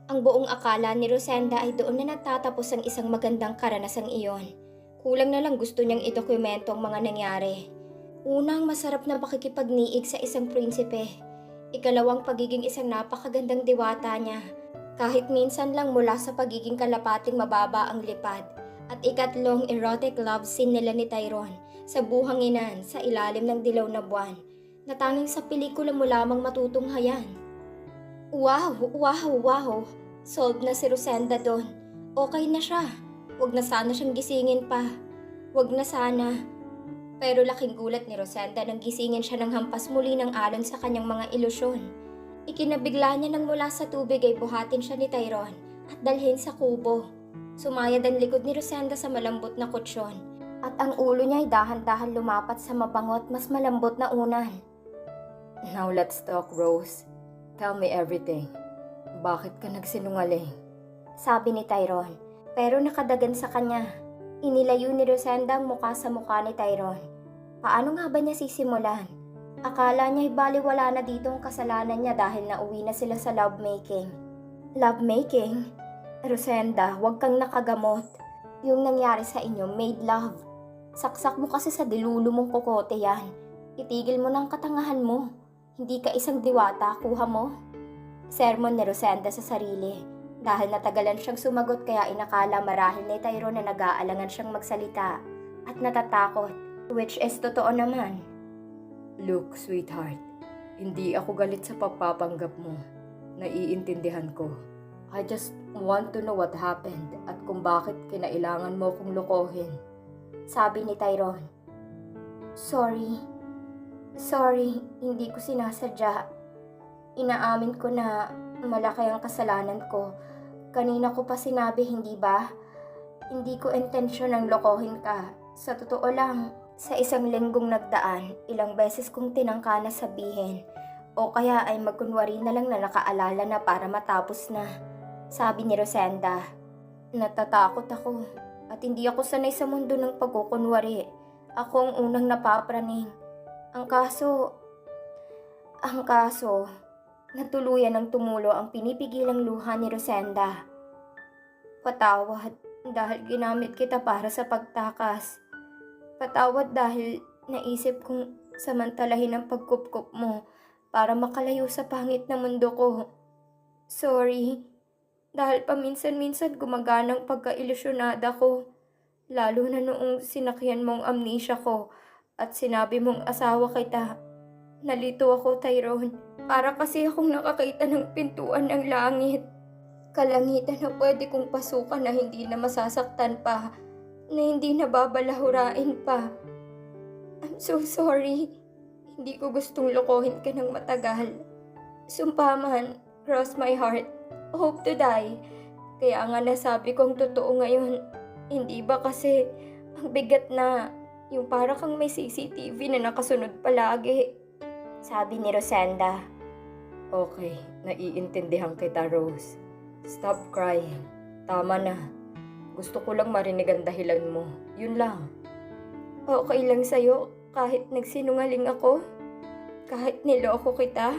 Ang buong akala ni Rosenda ay doon na nagtatapos ang isang magandang karanasang iyon. Kulang na lang gusto niyang idokumento ang mga nangyari. Unang, masarap na pakikipagniig sa isang prinsipe. Ikalawang, pagiging isang napakagandang diwata niya. Kahit minsan lang mula sa pagiging kalapating mababa ang lipad. At ikatlong, erotic love scene nila ni Tyrone sa buhanginan sa ilalim ng dilaw na buwan na tanging sa pelikula mo lamang matutunghayan. Wow! Wow! Wow! Solved na si Rosenda doon. Okay na siya. Huwag na sana siyang gisingin pa. Huwag na sana. Pero laking gulat ni Rosenda nang gisingin siya ng hampas muli ng alon sa kanyang mga ilusyon. Ikinabigla niya nang mula sa tubig ay buhatin siya ni Tyrone at dalhin sa kubo. Sumayad ang likod ni Rosenda sa malambot na kutsyon at ang ulo niya ay dahan-dahan lumapat sa mabango at mas malambot na unan. Now let's talk, Rose. Tell me everything. Bakit ka nagsinungaling? Sabi ni Tyrone, pero nakadagan sa kanya. Inilayo ni Rosenda ang mukha sa mukha ni Tyrone. Paano nga ba niya sisimulan? Akala niya ay baliwala na dito ang kasalanan niya dahil nauwi na sila sa lovemaking. Lovemaking? Rosenda, huwag kang nakagamot. Yung nangyari sa inyo, made love. Saksak mo kasi sa dilulo mong kokote yan. Itigil mo ng katangahan mo. Hindi ka isang diwata, kuha mo. Sermon ni Rosenda sa sarili. Dahil natagalan siyang sumagot kaya inakala marahil ni Tyrone na nag-aalangan siyang magsalita at natatakot, which is totoo naman. Look, sweetheart, hindi ako galit sa pagpapanggap mo. Naiintindihan ko. I just want to know what happened at kung bakit kinailangan mo kong lokohin. Sabi ni Tyrone. Sorry, hindi ko sinasadya. Inaamin ko na malaki ang kasalanan ko. Kanina ko pa sinabi, hindi ba? Hindi ko intensyon ang lokohin ka. Sa totoo lang, sa isang linggong nagdaan, ilang beses kong tinangka na sabihin. O kaya ay magkunwari na lang na nakaalala na para matapos na. Sabi ni Rosenda. Natatakot ako at hindi ako sanay sa mundo ng pagkukunwari. Ako ang unang napapraning. Ang kaso, natuluyan ng tumulo ang pinipigilang luha ni Rosenda. Patawad dahil ginamit kita para sa pagtakas. Patawad dahil naisip kong samantalahin ang pagkupkup mo para makalayo sa pangit na mundo ko. Sorry, dahil paminsan-minsan gumaganang pagka-ilusyonada ko. Lalo na noong sinakyan mong amnesia ko at sinabi mong asawa kita. Nalito ako, Tyrone. Para kasi akong nakakita ng pintuan ng langit. Kalangitan na pwede kong pasukan na hindi na masasaktan pa, na hindi na babalahurain pa. I'm so sorry. Hindi ko gustong lokohin ka ng matagal. Sumpa man, cross my heart, hope to die. Kaya nga nasabi kong totoo ngayon. Hindi ba kasi ang bigat na yung para kang may CCTV na nakasunod palagi. Sabi ni Rosenda. Okay, naiintindihan kita, Rose. Stop crying. Tama na. Gusto ko lang marinig ang dahilan mo. Yun lang. Okay lang sa'yo kahit nagsinungaling ako? Kahit niloko kita?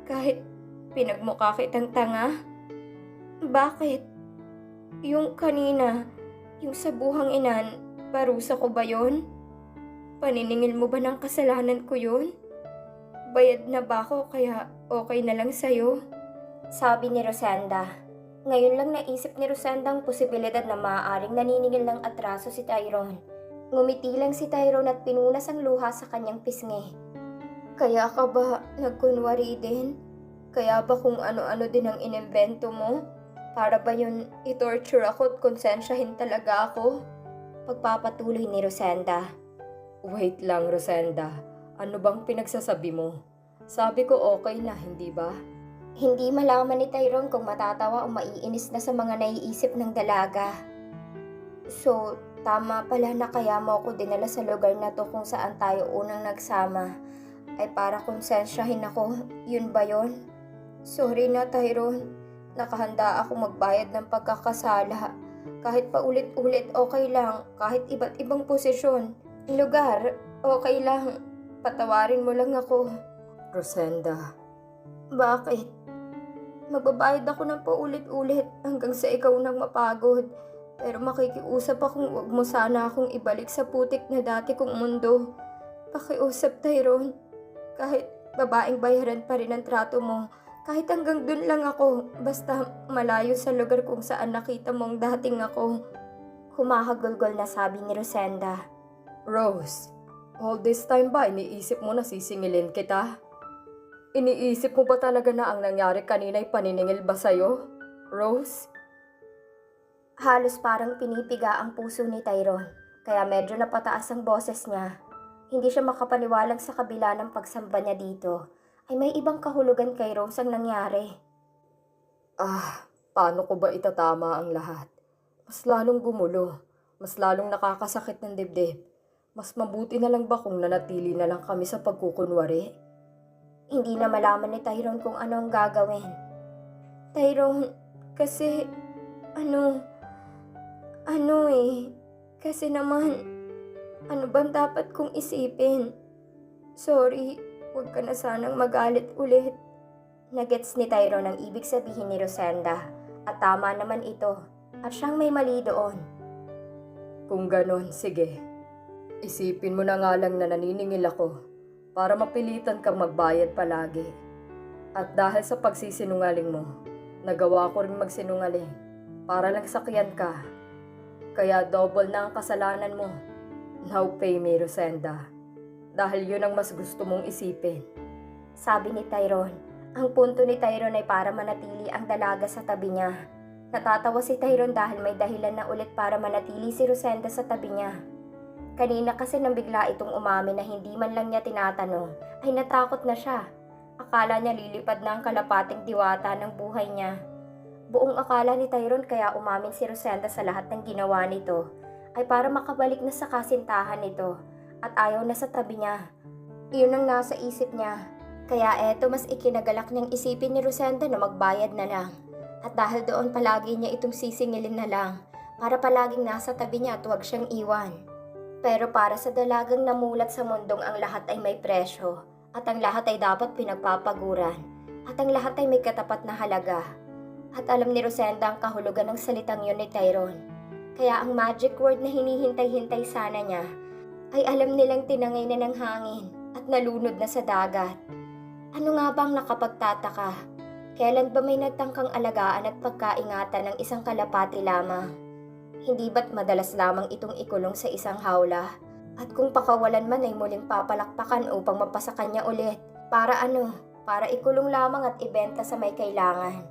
Kahit pinagmukha kitang tanga? Bakit? Yung kanina, yung sa buhanginan, parusa ko ba yon? Paniningil mo ba ng kasalanan ko yun? Bayad na ba ako kaya okay na lang sa'yo? Sabi ni Rosenda. Ngayon lang naisip ni Rosenda ang posibilidad na maaaring naniningil ng atraso si Tyrone. Ngumiti lang si Tyrone at pinunas ang luha sa kanyang pisngi. Kaya ka ba nagkunwari din? Kaya ba kung ano-ano din ang inimbento mo? Para ba yun i-torture ako at konsensyahin talaga ako? Pagpapatuloy ni Rosenda. Wait lang, Rosenda. Ano bang pinagsasabi mo? Sabi ko okay na, hindi ba? Hindi malaman ni Tyrone kung matatawa o maiinis na sa mga naiisip ng dalaga. So, tama pala na kaya mo ako dinala sa lugar na to kung saan tayo unang nagsama. Ay para konsensyahin ako, yun ba yun? Sorry na, Tyrone. Nakahanda ako magbayad ng pagkakasala. Kahit paulit-ulit okay lang, kahit iba't ibang posisyon. Lugar, okay lang. Patawarin mo lang ako. Rosenda. Bakit? Magbabayad ako ng paulit-ulit hanggang sa ikaw nang mapagod. Pero makikiusap akong huwag mo sana akong ibalik sa putik na dati kong mundo. Pakiusap, Tyrone. Kahit babaeng bayaran pa rin ang trato mo, kahit hanggang dun lang ako, basta malayo sa lugar kung saan nakita mong dating ako. Humahagulgol na sabi ni Rosenda. Rose, all this time ba iniisip mo na sisingilin kita? Iniisip mo ba talaga na ang nangyari kanina'y paniningil ba sa'yo, Rose? Halos parang pinipiga ang puso ni Tyrone, kaya medyo napataas ang boses niya. Hindi siya makapaniwalang sa kabila ng pagsamba niya dito, ay may ibang kahulugan kay Rose ang nangyari. Paano ko ba itatama ang lahat? Mas lalong gumulo, mas lalong nakakasakit ng dibdib. Mas mabuti na lang ba kung nanatili na lang kami sa pagkukunwari? Hindi na malaman ni Tyrone kung ano ang gagawin. Tyrone, kasi, kasi naman, ano bang dapat kong isipin? Sorry, huwag ka na sanang magalit ulit. Nagets ni Tyrone ang ibig sabihin ni Rosenda, at tama naman ito, at siyang may mali doon. Kung ganon, sige. Isipin mo na nga lang na naniningil ako para mapilitan kang magbayad palagi. At dahil sa pagsisinungaling mo, nagawa ko rin magsinungaling para lang sakyan ka. Kaya double na ang kasalanan mo. Now pay me, Rosenda. Dahil yun ang mas gusto mong isipin. Sabi ni Tyrone. Ang punto ni Tyrone ay para manatili ang dalaga sa tabi niya. Natatawa si Tyrone dahil may dahilan na ulit para manatili si Rosenda sa tabi niya. Kanina kasi nang bigla itong umamin na hindi man lang niya tinatanong, ay natakot na siya. Akala niya lilipad na ang kalapating diwata ng buhay niya. Buong akala ni Tyrone kaya umamin si Rosenda sa lahat ng ginawa nito, ay para makabalik na sa kasintahan nito at ayaw na sa tabi niya. Iyon ang nasa isip niya. Kaya eto mas ikinagalak niyang isipin ni Rosenda na magbayad na lang. At dahil doon palagi niya itong sisingilin na lang para palaging nasa tabi niya at huwag siyang iwan. Pero para sa dalagang namulat sa mundong ang lahat ay may presyo, at ang lahat ay dapat pinagpapaguran, at ang lahat ay may katapat na halaga. At alam ni Rosenda ang kahulugan ng salitang yun ni Tyrone. Kaya ang magic word na hinihintay-hintay sana niya, ay alam nilang tinangay na ng hangin at nalunod na sa dagat. Ano nga bang nakapagtataka? Kailan ba may nagtangkang alagaan at pagkaingatan ng isang kalapati lamang? Hindi ba't madalas lamang itong ikulong sa isang hawla? At kung pakawalan man ay muling papalakpakan upang mapasa kanya ulit. Para ano? Para ikulong lamang at ibenta sa may kailangan.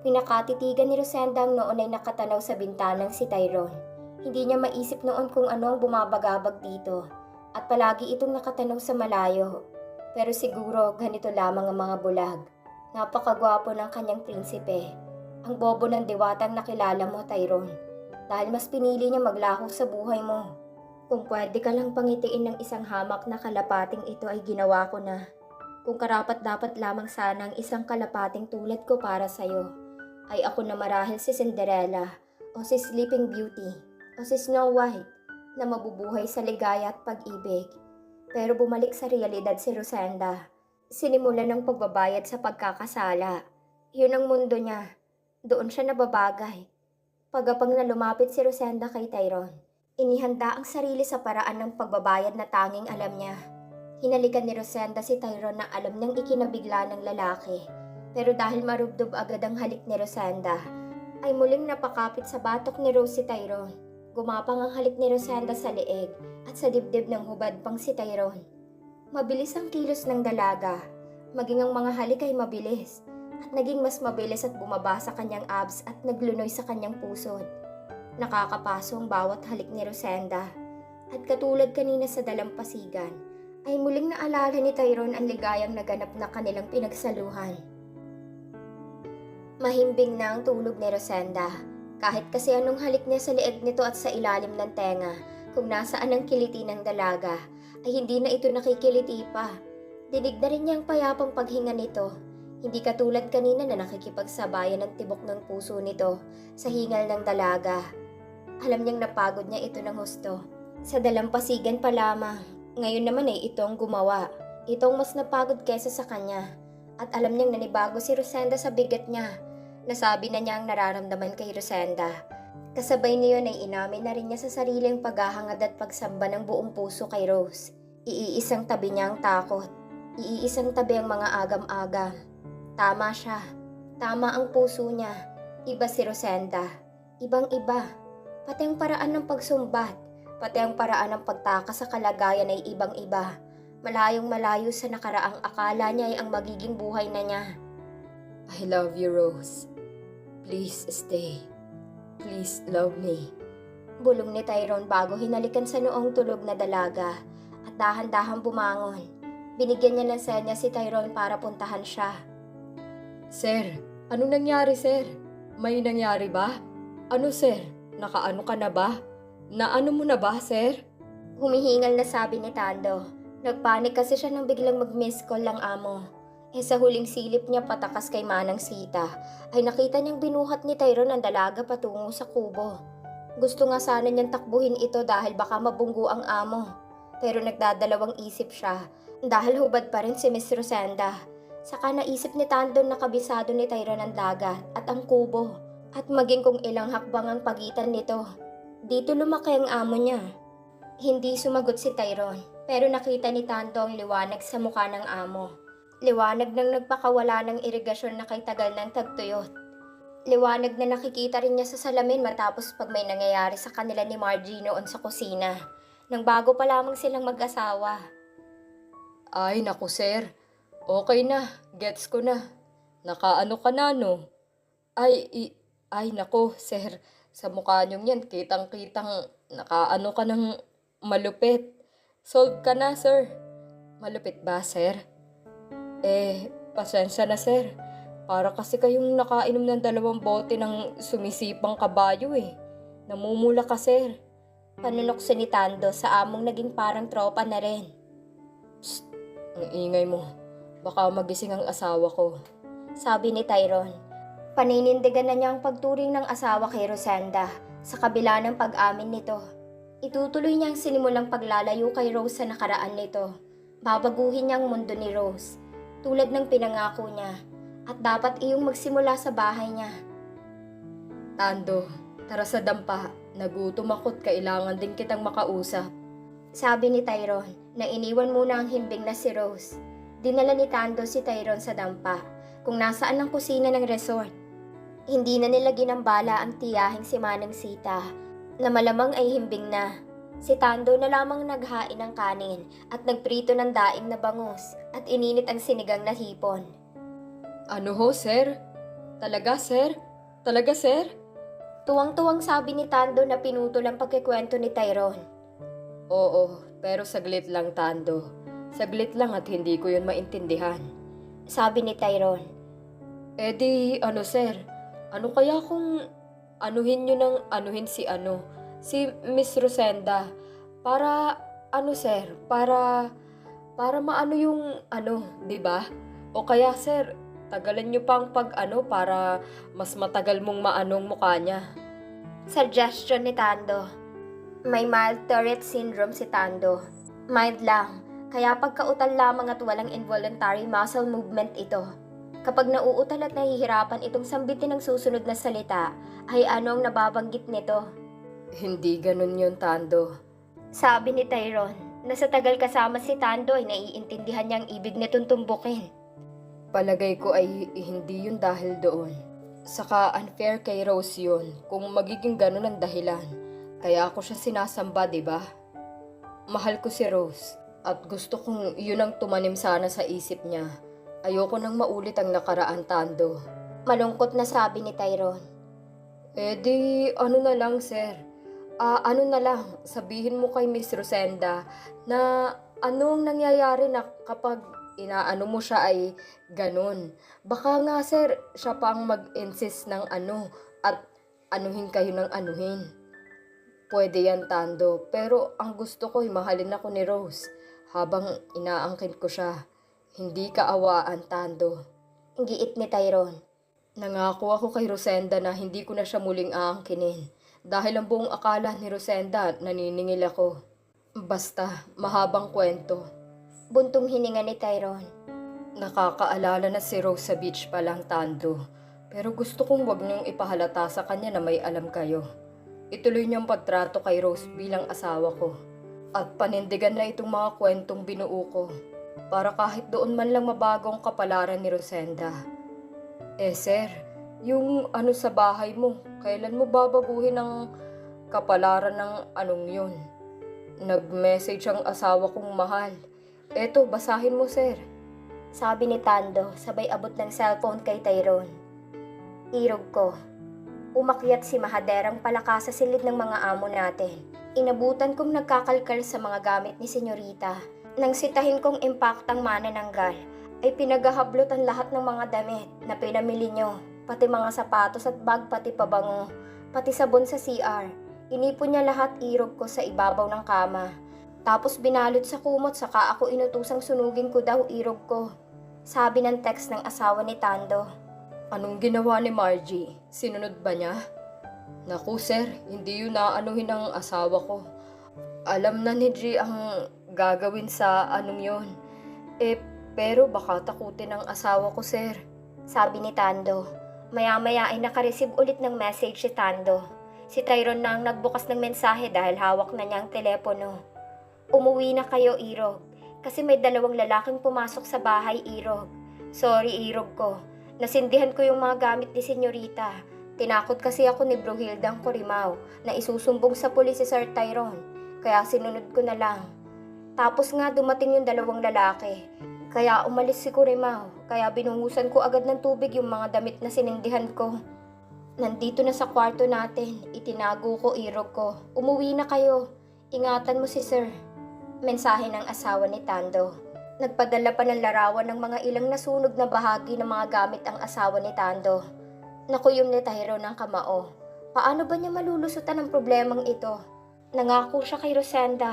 Pinakatitigan ni Rosenda ang noon ay nakatanaw sa bintanang si Tyrone. Hindi niya maisip noon kung ano ang bumabagabag dito. At palagi itong nakatanaw sa malayo. Pero siguro ganito lamang ang mga bulag. Napakagwapo ng kanyang prinsipe. Ang bobo ng diwatang nakilala mo, Tyrone. Dahil mas pinili niya maglaho sa buhay mo. Kung pwede ka lang pangitiin ng isang hamak na kalapating ito ay ginawa ko na. Kung karapat-dapat lamang sana ang isang kalapating tulad ko para sa'yo, ay ako na marahil si Cinderella, o si Sleeping Beauty, o si Snow White, na mabubuhay sa ligaya at pag-ibig. Pero bumalik sa realidad si Rosenda. Sinimulan ng pagbabayad sa pagkakasala. Yun ang mundo niya. Doon siya nababagay. Pagapang na lumapit si Rosenda kay Tyrone, inihanda ang sarili sa paraan ng pagbabayad na tanging alam niya. Hinalikan ni Rosenda si Tyrone na alam niyang ikinabigla ng lalaki. Pero dahil marubdob agad ang halik ni Rosenda, ay muling napakapit sa batok ni Rose si Tyrone. Gumapang ang halik ni Rosenda sa leeg at sa dibdib ng hubad pang si Tyrone. Mabilis ang kilos ng dalaga, maging ang mga halik ay mabilis. At naging mas mabilis at bumaba sa kanyang abs at naglunoy sa kanyang pusod. Nakakapaso ang bawat halik ni Rosenda. At katulad kanina sa dalampasigan, ay muling naalala ni Tyrone ang ligayang naganap na kanilang pinagsaluhan. Mahimbing na ang tulog ni Rosenda. Kahit kasi anong halik niya sa leeg nito at sa ilalim ng tenga, kung nasaan ang kiliti ng dalaga, ay hindi na ito nakikiliti pa. Dinig na rin niya ang payapang paghinga nito. Hindi katulad kanina na nakikipagsabayan ng tibok ng puso nito sa hingal ng dalaga. Alam niyang napagod niya ito ng husto. Sa dalampasigan pa lamang. Ngayon naman ay ito ang gumawa. Itong mas napagod kesa sa kanya. At alam niyang nanibago si Rosenda sa bigat niya. Nasabi na niya ang nararamdaman kay Rosenda. Kasabay niyon ay inamin na rin niya sa sariling paghahangad at pagsamba ng buong puso kay Rose. Iisang tabi niya ang takot. Iisang tabi ang mga agam-agam. Tama siya. Tama ang puso niya. Iba si Rosenda. Ibang-iba. Pati ang paraan ng pagsumbat. Pati ang paraan ng pagtakas sa kalagayan ay ibang-iba. Malayong malayo sa nakaraang akala niya ay ang magiging buhay na niya. I love you, Rose. Please stay. Please love me. Bulong ni Tyrone bago hinalikan sa noong tulog na dalaga at dahan-dahan bumangon. Binigyan niya ng senya si Tyrone para puntahan siya. Sir, anong nangyari, sir? May nangyari ba? Ano, sir? Nakaano ka na ba? Naano mo na ba, sir? Humihingal na sabi ni Tando. Nagpanik kasi siya nang biglang mag-miss call lang amo. Sa huling silip niya patakas kay Manang Sita, ay nakita niyang binuhat ni Tyrone ang dalaga patungo sa kubo. Gusto nga sana niyang takbuhin ito dahil baka mabunggo ang amo. Pero nagdadalawang isip siya dahil hubad pa rin si Miss Rosenda. Saka naisip ni Tando na kabisado ni Tyrone ang dagat at ang kubo at maging kung ilang hakbang ang pagitan nito. Dito lumaki ang amo niya. Hindi sumagot si Tyrone pero nakita ni Tando ang liwanag sa mukha ng amo. Liwanag ng nagpakawala ng irigasyon na kay tagal ng tagtuyot. Liwanag na nakikita rin niya sa salamin matapos pag may nangyayari sa kanila ni Margie noon sa kusina. Nang bago pa lamang silang mag-asawa. Ay, naku, sir. Okay na. Gets ko na. Nakaano ka na, no? Ay, naku, sir. Sa mukha niyong yan, kitang-kitang nakaano ka ng malupit. Solve ka na, sir. Malupit ba, sir? Pasensya na, sir. Para kasi kayong nakainom ng 2 bote ng sumisipang kabayo eh. Namumula ka, sir. Panunokso ni Tando sa among naging parang tropa na rin. Psst, ang ingay mo. Baka magising ang asawa ko. Sabi ni Tyrone. Paninindigan na niya ang pagturing ng asawa kay Rosenda sa kabila ng pag-amin nito. Itutuloy niya ang sinimulang paglalayo kay Rose sa nakaraan nito. Babaguhin niya ang mundo ni Rose, tulad ng pinangako niya, at dapat iyong magsimula sa bahay niya. Tando, tara sa dampa. Nagutom ako't kailangan din kitang makausap. Sabi ni Tyrone na iniwan muna ang himbing na si Rose. Dinala ni Tando si Tyrone sa dampa kung nasaan ang kusina ng resort. Hindi na nila ginambala ang tiyahing si Manang Sita na malamang ay himbing na. Si Tando na lamang naghain ng kanin at nagprito ng daing na bangus at ininit ang sinigang na hipon. Ano ho, sir? Talaga, sir? Talaga, sir? Tuwang-tuwang sabi ni Tando na pinutol ang pagkikwento ni Tyrone. Oo, pero saglit lang, Tando. Saglit lang at hindi ko yun maintindihan. Sabi ni Tyrone. Ano, sir? Ano kaya kung anuhin nyo ng anuhin si Miss Rosenda? Para, sir? Para maano yung di ba? O kaya, sir, tagalan nyo pang para mas matagal mong maanong mukha niya. Suggestion ni Tando. May mild Tourette syndrome si Tando. Mild lang, kaya pagkautal lamang at walang involuntary muscle movement ito. Kapag nauutal at nahihirapan itong sambitin ng susunod na salita, ay anong nababanggit nito? Hindi ganun yun, Tando. Sabi ni Tyrone, na sa tagal kasama si Tando ay naiintindihan niya ang ibig nitong tumbukin. Palagay ko ay hindi yun dahil doon. Saka unfair kay Rose yun kung magiging ganun ang dahilan. Kaya ako siya sinasamba, diba? Mahal ko si Rose at gusto kong yun ang tumanim sana sa isip niya. Ayoko nang maulit ang nakaraan, Tando. Malungkot na sabi ni Tyrone. Na lang, sir. Sabihin mo kay Miss Rosenda na anong nangyayari na kapag inaano mo siya ay ganun. Baka nga, sir, siya pa ang mag-insist ng at anuhin kayo ng anuhin. Pwede yan, Tando, pero ang gusto ko ay mahalin ako ni Rose habang inaangkin ko siya. Hindi kaawaan, Tando. Giit ni Tyrone. Nangako ako kay Rosenda na hindi ko na siya muling aangkinin dahil ang buong akala ni Rosenda naniningil ako. Basta, mahabang kwento. Buntong hininga ni Tyrone. Nakakaalala na si Rose sa beach pa lang, Tando. Pero gusto kong wag niyong ipahalata sa kanya na may alam kayo. Ituloy niyong pagtrato kay Rose bilang asawa ko. At panindigan na itong mga kwentong binuo ko. Para kahit doon man lang mabago ang kapalaran ni Rosenda. Sir, yung ano sa bahay mo, kailan mo babaguhin ang kapalaran ng anong yun? Nag-message ang asawa kong mahal. Eto, basahin mo, sir. Sabi ni Tando, sabay abot ng cellphone kay Tyrone. Irog ko. Umakyat si Mahaderang palaka sa silid ng mga amo natin. Inabutan kong nagkakalkal sa mga gamit ni Senyorita. Nang sitahin kong impaktang manananggal, ay pinagahablot ang lahat ng mga damit na pinamili nyo, pati mga sapatos at bag, pati pabango, pati sabon sa CR. Inipon niya lahat, irog ko sa ibabaw ng kama. Tapos binalot sa kumot, saka ako inutusang sunugin ko daw, irog ko. Sabi ng text ng asawa ni Tando. Anong ginawa ni Margie? Sinunod ba niya? Naku sir, hindi yun naanuhin ng asawa ko. Alam na ni G ang gagawin sa anong yun. Pero baka takutin ng asawa ko, sir. Sabi ni Tando. Maya-maya ay nakareceive ulit ng message si Tando. Si Tyrone na ang nagbukas ng mensahe dahil hawak na niya ang telepono. Umuwi na kayo, Irog. Kasi may 2 lalaking pumasok sa bahay, Irog. Sorry, Irog ko. Nasindihan ko yung mga gamit ni Senyorita. Tinakot kasi ako ni Bruhildang Corimao na isusumbong sa pulis si Sir Tyrone. Kaya sinunod ko na lang. Tapos nga dumating yung 2 lalaki. Kaya umalis si Corimao. Kaya binungusan ko agad ng tubig yung mga damit na sinindihan ko. Nandito na sa kwarto natin. Itinago ko, Irog ko. Umuwi na kayo. Ingatan mo si Sir. Mensahe ng asawa ni Tando. Nagpadala pa ng larawan ng mga ilang nasunog na bahagi ng mga gamit ang asawa ni Tando. Nakuyom ni Tyrone ng kamao. Paano ba niya malulusutan ang problemang ito? Nangako siya kay Rosenda.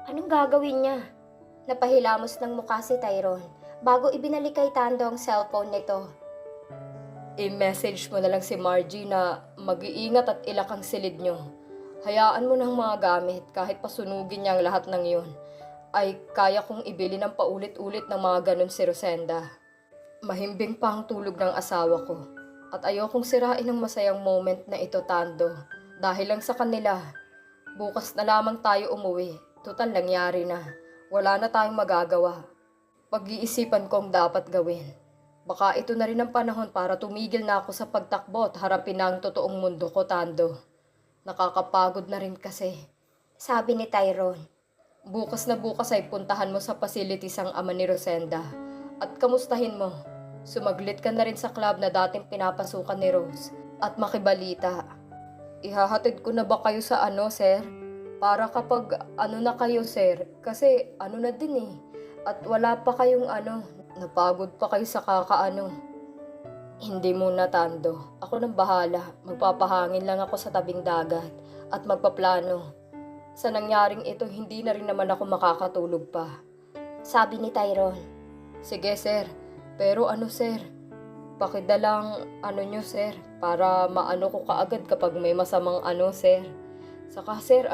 Anong gagawin niya? Napahilamos ng mukha si Tyrone bago ibinalik kay Tando ang cellphone nito. I-message mo na lang si Margie na mag-iingat at ilak ang silid nyo. Hayaan mo ng mga gamit kahit pasunugin niya ang lahat ng yun. Ay kaya kong ibili ng paulit-ulit ng mga ganun si Rosenda. Mahimbing pa ang tulog ng asawa ko. At ayokong sirain ang masayang moment na ito, Tando. Dahil lang sa kanila. Bukas na lamang tayo umuwi. Total nangyari na. Wala na tayong magagawa. Pag-iisipan ko ang dapat gawin. Baka ito na rin ang panahon para tumigil na ako sa pagtakbo at harapin na ang totoong mundo ko, Tando. Nakakapagod na rin kasi. Sabi ni Tyrone. Bukas na bukas ay puntahan mo sa facilities ang ama ni Rosenda. At kamustahin mo. Sumaglit ka na rin sa club na dating pinapasukan ni Rose. At makibalita. Ihahatid ko na ba kayo sa sir? Para kapag na kayo, sir. Kasi na din eh. At wala pa kayong napagod pa kayo sa Hindi muna, Tando. Ako nang bahala. Magpapahangin lang ako sa tabing dagat at magpaplano. Sa nangyaring ito, hindi na rin naman ako makakatulog pa. Sabi ni Tyrone. Sige, sir. Pero sir? Pakidalang nyo, sir. Para maano ko kaagad kapag may masamang sir. Saka, sir,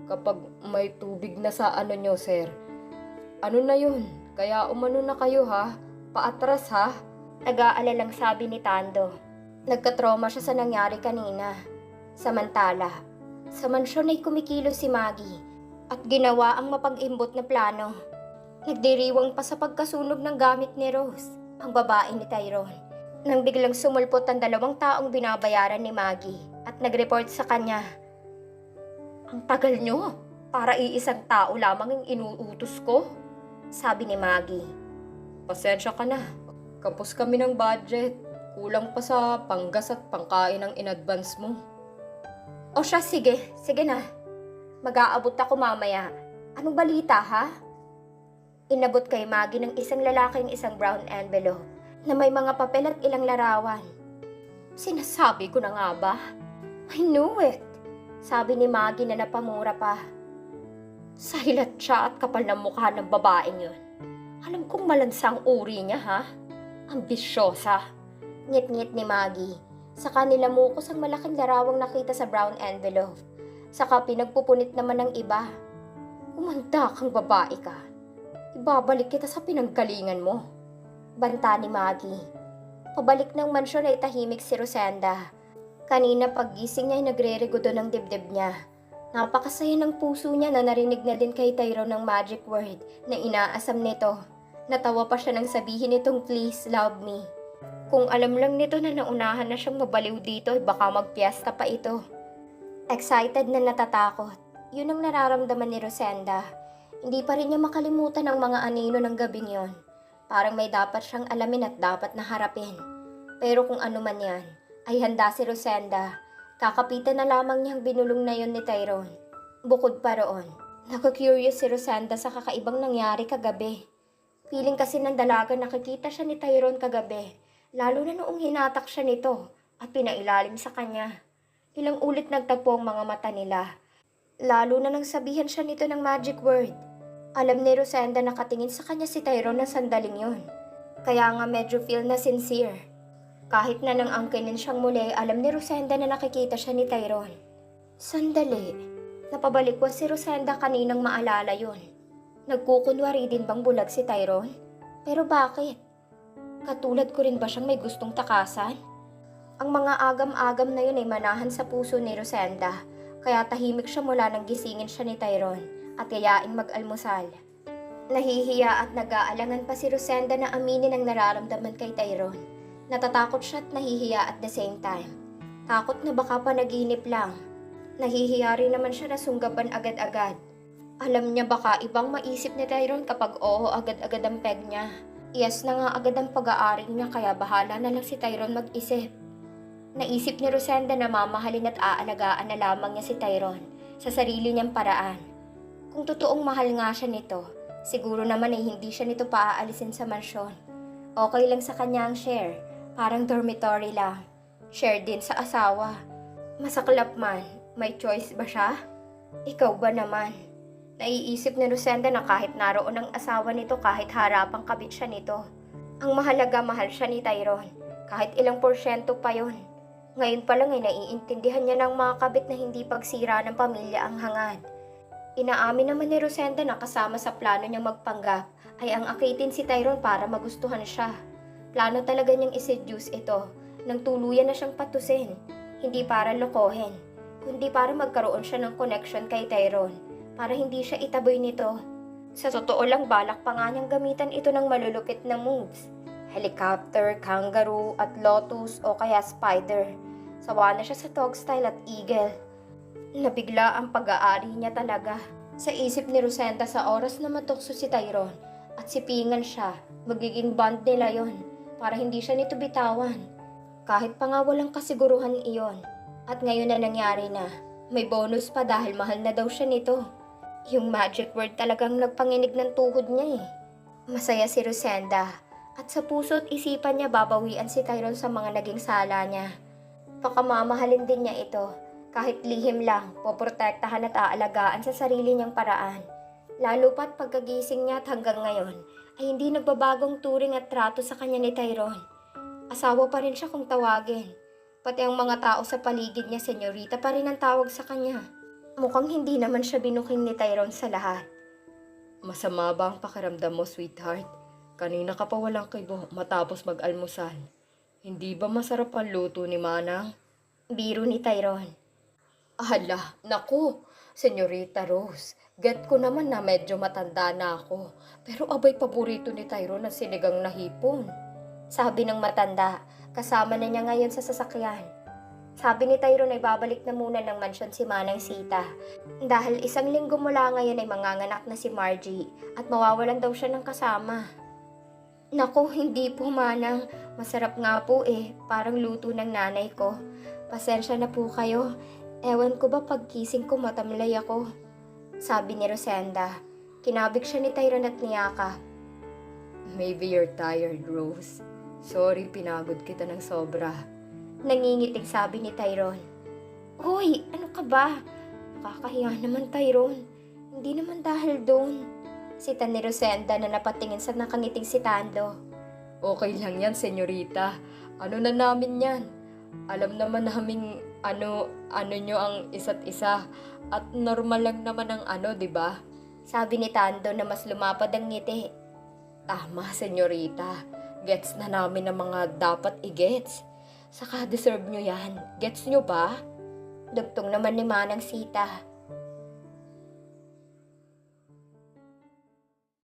kapag may tubig na sa nyo, sir. Na yun? Kaya umano na kayo, ha? Paatras, ha? Nag-aalalang sabi ni Tando. Nagkatrauma siya sa nangyari kanina. Samantala, sa mansyon ay kumikilos si Maggie at ginawa ang mapag-imbot na plano. Nagdiriwang pa sa pagkasunog ng gamit ni Rose, ang babae ni Tyrone. Nang biglang sumulpot ang 2 taong binabayaran ni Maggie at nag-report sa kanya. Ang tagal nyo, para iisang tao lamang ang inuutos ko, sabi ni Maggie. Pasensya ka na. Kapos kami ng budget. Kulang pa sa panggas at pangkain ang in-advance mo. O siya, sige na. Mag-aabot ako mamaya. Anong balita, ha? Inabot kay Maggie ng isang lalaking isang brown envelope na may mga papel at ilang larawan. Sinasabi ko na nga ba? I knew it, sabi ni Maggie na napamura pa. Sa hilat siya at kapal ng mukha ng babaeng yun. Alam kong malansang uri niya, ha? Ambisyosa. Ngit-ngit ni Maggie. Saka nilamukos ang malaking larawang nakita sa brown envelope. Saka pinagpupunit naman ng iba. Umanda kang babae ka. Ibabalik kita sa pinanggalingan mo. Banta ni Maggie. Pabalik ng mansyon ay tahimik si Rosenda. Kanina paggising niya ay nagre-regudo ng dibdib niya. Napakasaya ng puso niya na narinig na din kay Tyrone ng magic word na inaasam nito. Natawa pa siya nang sabihin nitong please love me. Kung alam lang nito na naunahan na siyang mabaliw dito, baka magpiesta pa ito. Excited na natatakot. Yun ang nararamdaman ni Rosenda. Hindi pa rin niya makalimutan ang mga anino ng gabing yon. Parang may dapat siyang alamin at dapat na harapin. Pero kung ano man yan, ay handa si Rosenda. Kakapitan na lamang niyang binulong na yon ni Tyrone. Bukod pa roon, naku-curious si Rosenda sa kakaibang nangyari kagabi. Feeling kasi ng dalaga nakikita siya ni Tyrone kagabi, lalo na noong hinatak siya nito at pinailalim sa kanya. Ilang ulit nagtagpo ang mga mata nila. Lalo na nang sabihan siya nito ng magic word. Alam ni Rosenda na nakatingin sa kanya si Tyrone na sandaling yon. Kaya nga medyo feel na sincere. Kahit na nang angkinin siyang muli, alam ni Rosenda na nakikita siya ni Tyrone. Sandali. Napabalikwas si Rosenda kaninang maalala yon. Nagkukunwari din bang bulag si Tyrone? Pero bakit? Katulad ko rin ba siyang may gustong takasan? Ang mga agam-agam na yun ay manahan sa puso ni Rosenda. Kaya tahimik siya mula nang gisingin siya ni Tyrone at yayaing mag-almusal. Nahihiya at nag-aalangan pa si Rosenda na aminin ang nararamdaman kay Tyrone. Natatakot siya at nahihiya at the same time. Takot na baka panaginip lang. Nahihiya rin naman siya na sunggaban agad-agad. Alam niya baka ibang maisip ni Tyrone kapag oo agad-agad ang peg niya. Yes na nga agad ang pag-aaring niya kaya bahala na lang si Tyrone mag-isip. Naisip ni Rosenda na mamahalin at aalagaan na lamang niya si Tyrone sa sarili niyang paraan. Kung totoong mahal nga siya nito, siguro naman ay hindi siya nito paaalisin sa mansyon. Okay lang sa kanya ang share, parang dormitory lang. Share din sa asawa. Masaklap man, may choice ba siya? Ikaw ba naman? Naiisip ni Rosenda na kahit naroon ang asawa nito kahit harapang kabit siya nito. Ang mahalaga mahal siya ni Tyrone, kahit ilang porsyento pa yon. Ngayon pa lang ay naiintindihan niya ng mga kabit na hindi pagsira ng pamilya ang hangad. Inaamin naman ni Rosenda na kasama sa plano niyang magpanggap ay ang akitin si Tyrone para magustuhan siya. Plano talaga niyang iseduce ito nang tuluyan na siyang patusin. Hindi para lokohin, kundi para magkaroon siya ng connection kay Tyrone para hindi siya itaboy nito. Sa totoo lang balak pa nga niyang gamitan ito ng malulupit na moves. Helicopter, kangaroo at lotus o kaya spider. Sawa na siya sa dog style at eagle. Nabigla ang pag-aari niya talaga. Sa isip ni Rosenda sa oras na matukso si Tyrone at sipingan siya, magiging bond nila yon para hindi siya nito bitawan. Kahit pa nga walang kasiguruhan iyon. At ngayon na nangyari na, may bonus pa dahil mahal na daw siya nito. Yung magic word talagang nagpanginig ng tuhod niya eh. Masaya si Rosenda at sa puso at isipan niya babawian si Tyrone sa mga naging sala niya. Pakamamahalin din niya ito. Kahit lihim lang, poprotektahan at aalagaan sa sarili niyang paraan. Lalo pa't pagkagising niya at hanggang ngayon, ay hindi nagbabagong turing at trato sa kanya ni Tyrone. Asawa pa rin siya kung tawagin. Pati ang mga tao sa paligid niya, senyorita pa rin ang tawag sa kanya. Mukhang hindi naman siya binuking ni Tyrone sa lahat. Masama ba ang pakiramdam mo, sweetheart? Kanina ka pa walang kibo matapos mag-almusal. Hindi ba masarap ang luto ni Manang? Biro ni Tyrone. Ala, naku, Senyorita Rose, get ko naman na medyo matanda na ako. Pero abay paborito ni Tyrone ang sinigang na hipon. Sabi ng matanda, kasama na niya ngayon sa sasakyan. Sabi ni Tyrone ay babalik na muna ng mansyon si Manang Sita. Dahil 1 linggo mula ngayon ay manganganak na si Margie at mawawalan daw siya ng kasama. Naku, hindi po Manang. Masarap nga po eh, parang luto ng nanay ko. Pasensya na po kayo. Ewan ko ba pagkising ko matamlay ako. Sabi ni Rosenda. Kinabig siya ni Tyrone at niyaka. Maybe you're tired, Rose. Sorry, pinagod kita ng sobra. Nangingitig sabi ni Tyrone. Hoy, ano ka ba? Nakakahiya naman Tyrone. Hindi naman dahil doon. Sita ni Rosenda na napatingin sa nakangiting si Tando. Okay lang yan, senyorita. Ano na namin yan? Alam naman naming ano nyo ang isa't isa. At normal lang naman ang diba? Sabi ni Tando na mas lumapad ang ngiti. Tama, senyorita. Gets na namin ang mga dapat i-gets. Saka deserve nyo yan. Gets nyo ba? Dugtong naman ni Manang Sita.